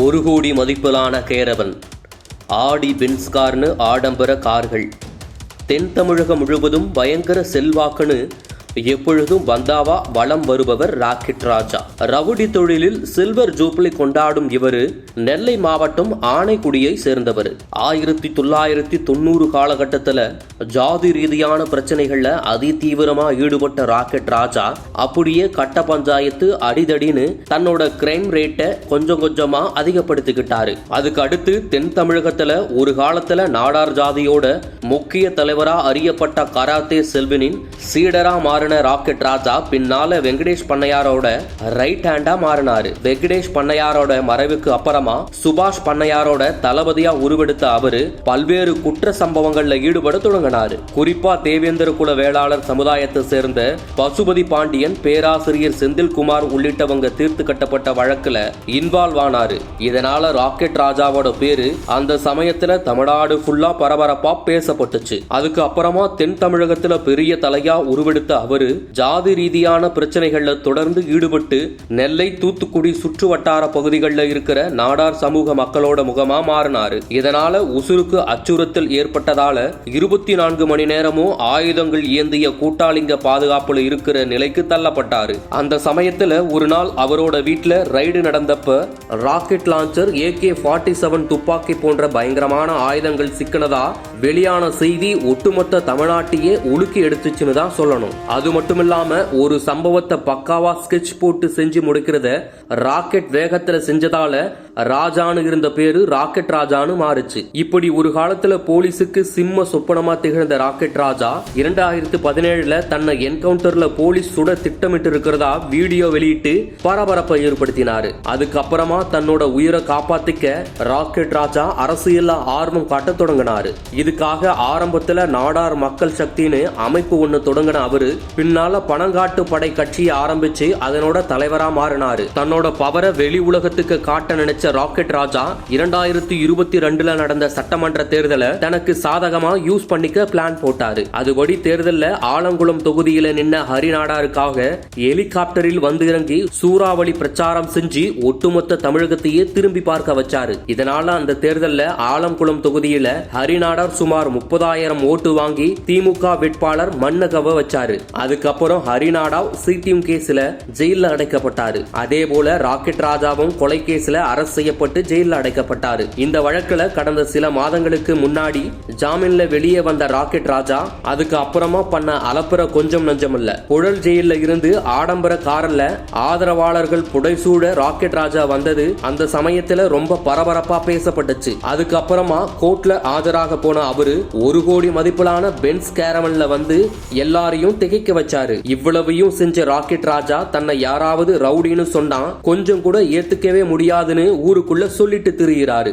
1 கோடி மதிப்பிலான கேரவன், ஆடி பென்ஸ் கார்னு ஆடம்பர கார்கள், தென் தமிழகம் முழுவதும் பயங்கர செல்வாக்குன்னு எப்பொழுதும் பந்தாவா வலம் வருபவர் ராக்கெட் ராஜா. ரவுடி தொழிலில் சில்வர் ஜூப்ளி கொண்டாடும் இவர் நெல்லை மாவட்டம் ஆனைக்குடியை சேர்ந்தவர். 1990 காலகட்டத்தில் ஜாதி ரீதியான பிரச்சனைகள்ல அதிதீவிரமா ஈடுபட்ட ராக்கெட் ராஜா அப்படியே கட்ட பஞ்சாயத்து அடிதடின்னு தன்னோட கிரைம் ரேட்டை கொஞ்சம் கொஞ்சமா அதிகப்படுத்திக்கிட்டாரு. அதுக்கு அடுத்து தென் தமிழகத்துல ஒரு காலத்துல நாடார் ஜாதியோட முக்கிய தலைவரா அறியப்பட்ட கராத்தே செல்வனின் சீடரா மாறின ராக்கெட் ராஜா பின்னால வெங்கடேஷ் பண்ணையாரோட ரைட் ஹேண்டா மாறினாரு. வெங்கடேஷ் பண்ணையாரோட மறைவுக்கு அப்புறமா சுபாஷ் பண்ணையாரோட தளபதியா உருவெடுத்த அவரு பல்வேறு குற்ற சம்பவங்கள்ல ஈடுபட தொடங்கினாரு. குறிப்பா தேவேந்திர குல வேளாளர் சமுதாயத்தை சேர்ந்த பசுபதி பாண்டியன், பேராசிரியர் செந்தில்குமார் உள்ளிட்டவங்க தீர்த்து கட்டப்பட்ட வழக்குல இன்வால்வ் ஆனாரு. இதனால ராக்கெட் ராஜாவோட பேரு அந்த சமயத்துல தமிழ்நாடு ஃபுல்லா பரபரப்பா பேசப்பட்டுச்சு. அதுக்கு அப்புறமா தென் தமிழகத்துல பெரிய தலையா உருவெடுத்த அவரு ஜாதி ரீதியான பிரச்சனைகள்ல தொடர்ந்து ஈடுபட்டு நெல்லை, தூத்துக்குடி சுற்று வட்டார பகுதிகளில் இருக்கிற நாடார் சமூக மக்களோட முகமா மாறினாரு. இதனால உசுருக்கு அச்சுறுத்தல் ஏற்பட்டதால 24 மணி நேரமும் ஆயுதங்கள் ஏந்திய கூட்டாளிங்க பாதுகாப்புல இருக்கிற நிலைக்கு தள்ளப்பட்டாரு. அந்த சமயத்துல ஒரு நாள் அவரோட வீட்டுல ரைடு நடந்தப்ப ராக்கெட் லான்ச்சர், AK-47 துப்பாக்கி போன்ற பயங்கரமான ஆயுதங்கள் சிக்கினதா வெளியான செய்தி ஒட்டுமொத்த தமிழ்நாட்டையே உலுக்கி எடுத்துச்சுன்னு தான் சொல்லணும். அது மட்டும் இல்லாம ஒரு சம்பவத்தை பக்காவா ஸ்கெட்ச் போட்டு செஞ்சு முடிக்கிறத ராக்கெட் வேகத்துல செஞ்சதால ராஜானு இருந்த பேரு ராக்கெட் ராஜானு மாறுச்சு. இப்படி ஒரு காலத்துல போலீஸுக்கு சிம்ம சொப்பனமா திகழ்ந்த ராக்கெட் ராஜா 2017 தன்னை என்கவுண்டர்ல போலீஸ் சுட திட்டமிட்டு இருக்கிறதா வீடியோ வெளியிட்டு பரபரப்பை ஏற்படுத்தினாரு. அதுக்கப்புறமா தன்னோட உயிரை காப்பாத்திக்க ராக்கெட் ராஜா அரசியல்ல ஆர்வம் காட்ட தொடங்கினாரு. இதுக்காக ஆரம்பத்துல நாடார் மக்கள் சக்தின்னு அமைப்பு ஒண்ணு தொடங்கின அவரு பின்னால பணங்காட்டு படை கட்சியை ஆரம்பிச்சு அதனோட தலைவரா மாறினாரு. தன்னோட பவரை வெளி உலகத்துக்கு காட்ட நினைச்ச ராக்கெட் ராஜா 2022 நடந்த சட்டமன்ற தேர்தலை தனக்கு சாதகமா யூஸ் பண்ணிக்க பிளான் போட்டாரு. அதுபடி தேர்தல்ல ஆலங்குளம் தொகுதியில நின்ன ஹரிநாடாருக்காக ஹெலிகாப்டரில் வந்து இறங்கி சூறாவளி பிரச்சாரம் செஞ்சு ஒட்டுமொத்த தமிழகத்தையே திரும்பி பார்க்க வச்சாரு. இதனால அந்த தேர்தல்ல ஆலங்குளம் தொகுதியில ஹரிநாடார் சுமார் 30,000 ஓட்டு வாங்கி திமுக வேட்பாளர் மன்னகவ வச்சாரு. அதுக்கப்புறம் ஹரிநாடாவ் சிடிஎம் கேஸ்ல ஜெயில அடைக்கப்பட்டாரு. அதே போல ராக்கெட் ராஜாவும் கொலை கேஸ்ல அரசு செய்யப்பட்டு ஜெயில அடைக்கப்பட்டாரு. இந்த வழக்குல கடந்த சில மாதங்களுக்கு முன்னாடி ஜாமீன்ல வெளியே வந்த ராக்கெட் ராஜா அதுக்கு அப்புறமா பண்ண அலப்பற கொஞ்சம் நஞ்சம் இல்ல. புழல் ஜெயில இருந்து ஆடம்பர கார்ல ஆதரவாளர்கள் புடைசூழ ராக்கெட் ராஜா வந்தது அந்த சமயத்துல ரொம்ப பரபரப்பா பேசப்பட்டுச்சு. அதுக்கப்புறமா கோர்ட்ல ஆஜராக போன அவரு 1 கோடி மதிப்பிலான பென்ஸ் கேரவன்ல வந்து எல்லாரையும் திகைக்க வச்சாரு. இவ்வளவையும் செஞ்ச ராக்கெட் ராஜா தன்னை யாராவது ரவுடின்னு சொன்னா கொஞ்சம் கூட ஏத்துக்கவே முடியாதுன்னு ஊருக்குள்ள சொல்லிட்டு திரியிறாரு.